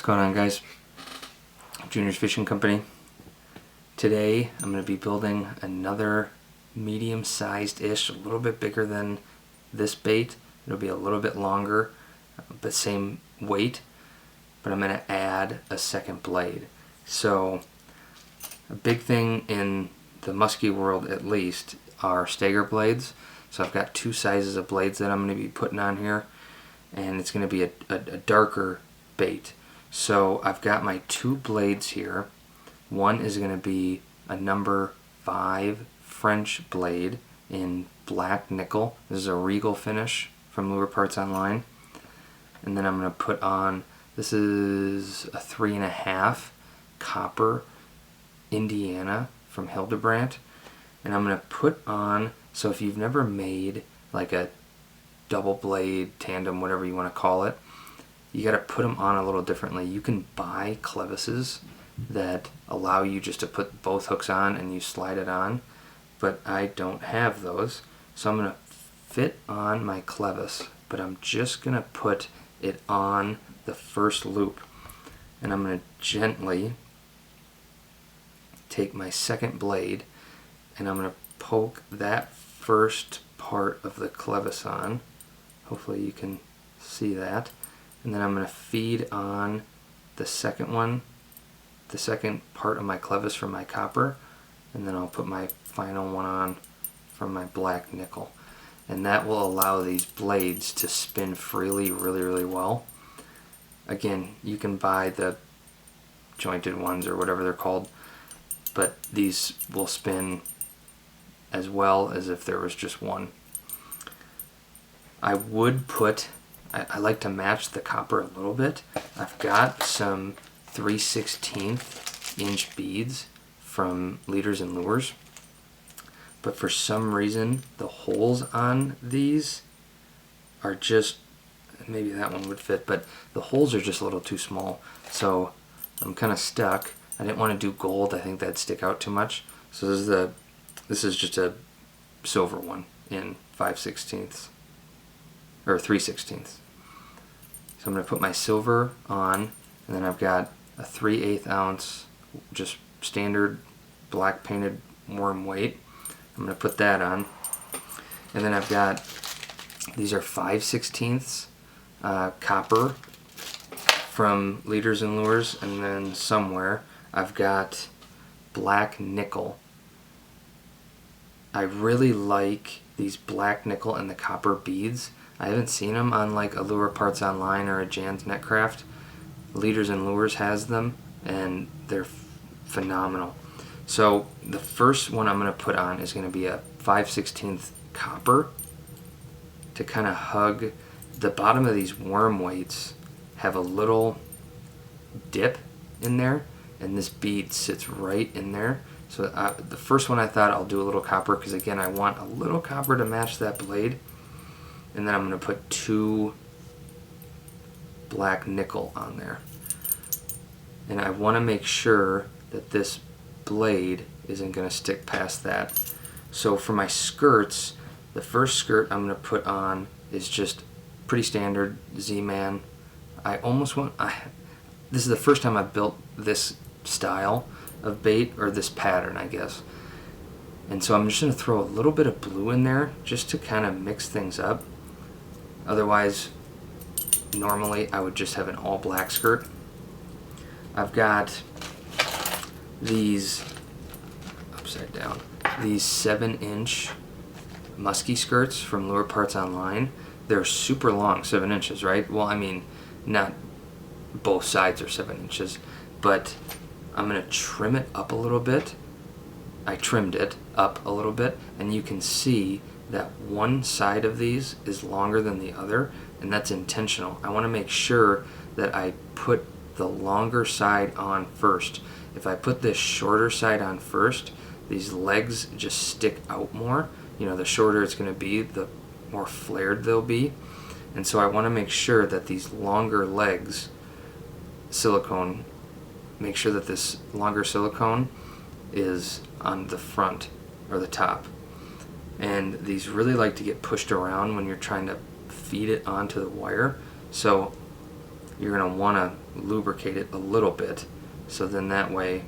What's going on, guys? Junior's Fishing Company. Today I'm going to be building another medium-sized-ish, a little bit bigger than this bait. It'll be a little bit longer, but same weight. But I'm going to add a second blade. So a big thing in the musky world, at least, are stagger blades. So I've got two sizes of blades that I'm going to be putting on here, and it's going to be a darker bait. So I've got my two blades here. One is going to be a number 5 French blade in black nickel. This is a Regal finish from Lure Parts Online. And then I'm going to put on, this is a 3.5 copper Indiana from Hildebrandt. And I'm going to put on, so if you've never made like a double blade, tandem, whatever you want to call it, you got to put them on a little differently. You can buy Clevises that allow you just to put both hooks on and you slide it on, but I don't have those. So I'm going to fit on my Clevis, but I'm just going to put it on the first loop. And I'm going to gently take my second blade and I'm going to poke that first part of the Clevis on. Hopefully you can see that. And then I'm going to feed on the second one, the second part of my Clevis from my copper, and then I'll put my final one on from my black nickel. And that will allow these blades to spin freely really well. Again, you can buy the jointed ones or whatever they're called, but these will spin as well as if there was just one. I would put, I like to match the copper a little bit. I've got some 3/16 inch beads from Leaders and Lures, but for some reason the holes on these are just, maybe that one would fit, but the holes are just a little too small, so I'm kind of stuck. I didn't want to do gold, I think that'd stick out too much, so this is just a silver one in 5/16 or 3/16. So I'm going to put my silver on, and then I've got a 3/8 ounce, just standard black painted worm weight. I'm going to put that on. And then I've got, these are 5/16 copper from Leaders and Lures, and then somewhere I've got black nickel. I really like these black nickel and the copper beads. I haven't seen them on like a Lure Parts Online or a Jan's Netcraft. Leaders and Lures has them, and they're phenomenal. So the first one I'm going to put on is going to be a 5/16 copper to kind of hug the bottom of these worm weights. Have a little dip in there, and this bead sits right in there. So the first one I thought I'll do a little copper because again I want a little copper to match that blade. And then I'm going to put 2 black nickel on there. And I want to make sure that this blade isn't going to stick past that. So for my skirts, the first skirt I'm going to put on is just pretty standard Z-Man. I almost want, this is the first time I've built this style of bait, or this pattern I guess. And so I'm just going to throw a little bit of blue in there just to kind of mix things up. Otherwise, normally I would just have an all black skirt. I've got these, upside down, these 7-inch Musky skirts from Lure Parts Online. They're super long, 7 inches, right? Well, I mean, not both sides are 7 inches, but I'm going to trim it up a little bit. I trimmed it up a little bit, and you can see that one side of these is longer than the other, and that's intentional. I want to make sure that I put the longer side on first. If I put this shorter side on first, these legs just stick out more. You know, the shorter it's going to be, the more flared they'll be. And so I want to make sure that these longer legs, silicone, make sure that this longer silicone is on the front or the top. And these really like to get pushed around when you're trying to feed it onto the wire. So you're going to want to lubricate it a little bit, so then that way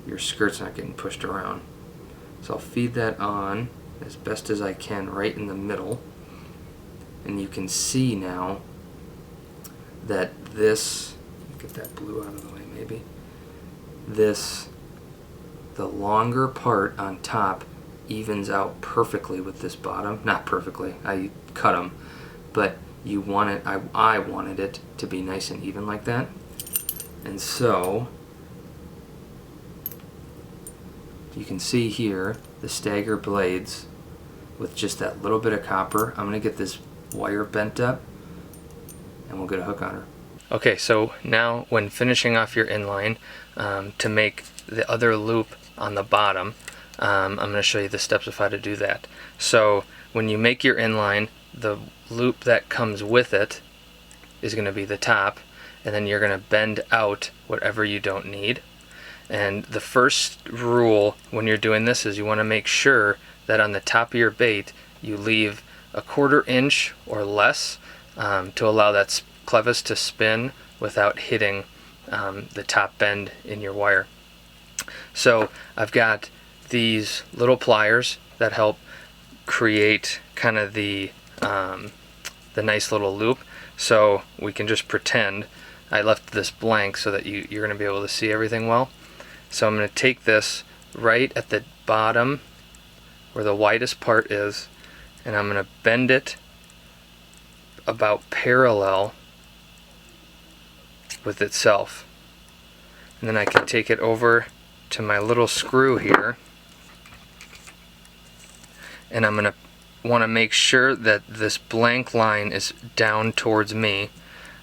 your skirt's not getting pushed around. So I'll feed that on as best as I can right in the middle, and you can see now that this, get that blue out of the way maybe, the longer part on top evens out perfectly with this bottom. Not perfectly, I cut them, but you want it, I wanted it to be nice and even like that. And so you can see here the stagger blades with just that little bit of copper. I'm going to get this wire bent up and we'll get a hook on her. Okay, so now when finishing off your inline, to make the other loop on the bottom, I'm going to show you the steps of how to do that. So when you make your inline, the loop that comes with it is going to be the top, and then you're going to bend out whatever you don't need. And the first rule when you're doing this is you want to make sure that on the top of your bait you leave a 1/4 inch or less to allow that clevis to spin without hitting the top bend in your wire. So I've got these little pliers that help create kind of the nice little loop. So we can just pretend I left this blank so that you're going to be able to see everything well. So I'm going to take this right at the bottom where the widest part is, and I'm going to bend it about parallel with itself. And then I can take it over to my little screw here, and I'm going to want to make sure that this blank line is down towards me.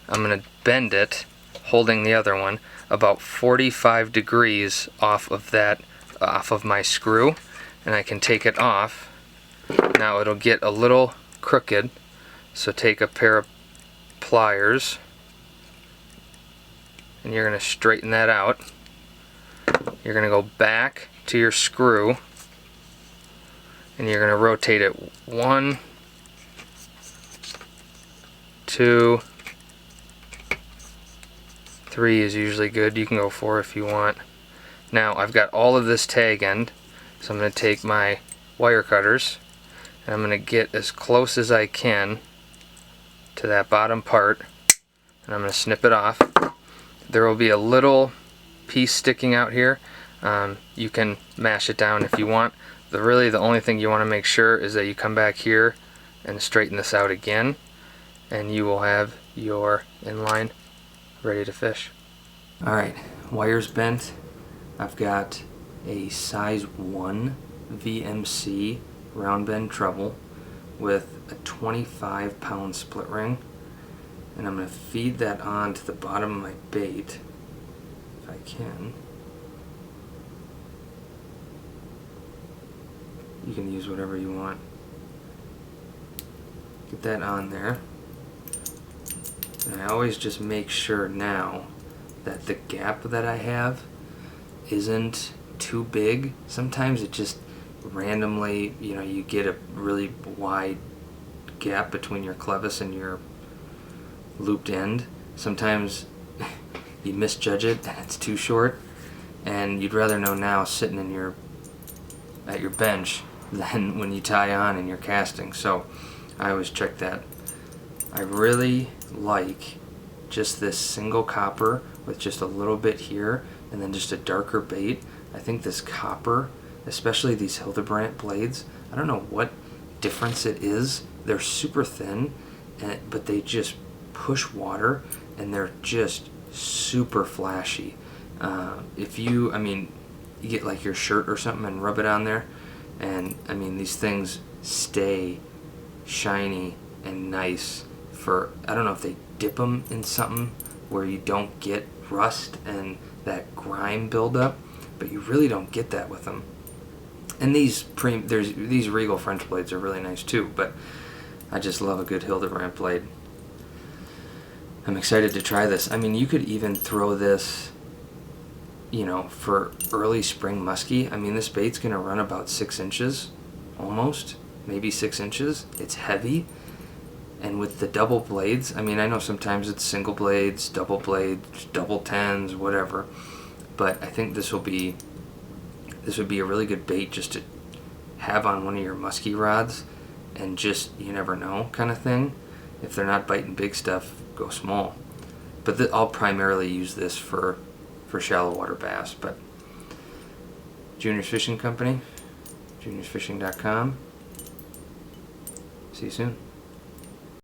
I'm going to bend it, holding the other one, about 45 degrees off of my screw, and I can take it off. Now it'll get a little crooked, so take a pair of pliers and you're going to straighten that out. You're going to go back to your screw and you're going to rotate it 1, 2, 3 is usually good. You can go 4 if you want. Now I've got all of this tag end, so I'm going to take my wire cutters and I'm going to get as close as I can to that bottom part, and I'm going to snip it off. There will be a little piece sticking out here. You can mash it down if you want. Really the only thing you want to make sure is that you come back here and straighten this out again, and you will have your inline ready to fish. Alright, wires bent. I've got a size 1 VMC round bend treble with a 25-pound split ring, and I'm going to feed that on to the bottom of my bait if I can. You can use whatever you want. Get that on there. And I always just make sure now that the gap that I have isn't too big. Sometimes it just randomly, you get a really wide gap between your clevis and your looped end. Sometimes you misjudge it and it's too short, and you'd rather know now sitting in at your bench than when you tie on and you're casting. So I always check that. I really like just this single copper with just a little bit here and then just a darker bait. I think this copper, especially these Hildebrandt blades, I don't know what difference it is. They're super thin, but they just push water and they're just super flashy. You get like your shirt or something and rub it on there, and these things stay shiny and nice for, I don't know if they dip them in something where you don't get rust and that grime buildup, but you really don't get that with them. And these Regal French blades are really nice too, but I just love a good Hildebrandt blade. I'm excited to try this. You could even throw this, for early spring musky. This bait's gonna run about 6 inches, almost, maybe 6 inches. It's heavy, And with the double blades, I mean, I know sometimes it's single blades, double 10s, whatever, but I think this would be a really good bait just to have on one of your musky rods, and just, you never know kind of thing. If they're not biting big stuff, go small. But I'll primarily use this for shallow water bass. But Junior's Fishing Company, juniorsfishing.com. See you soon.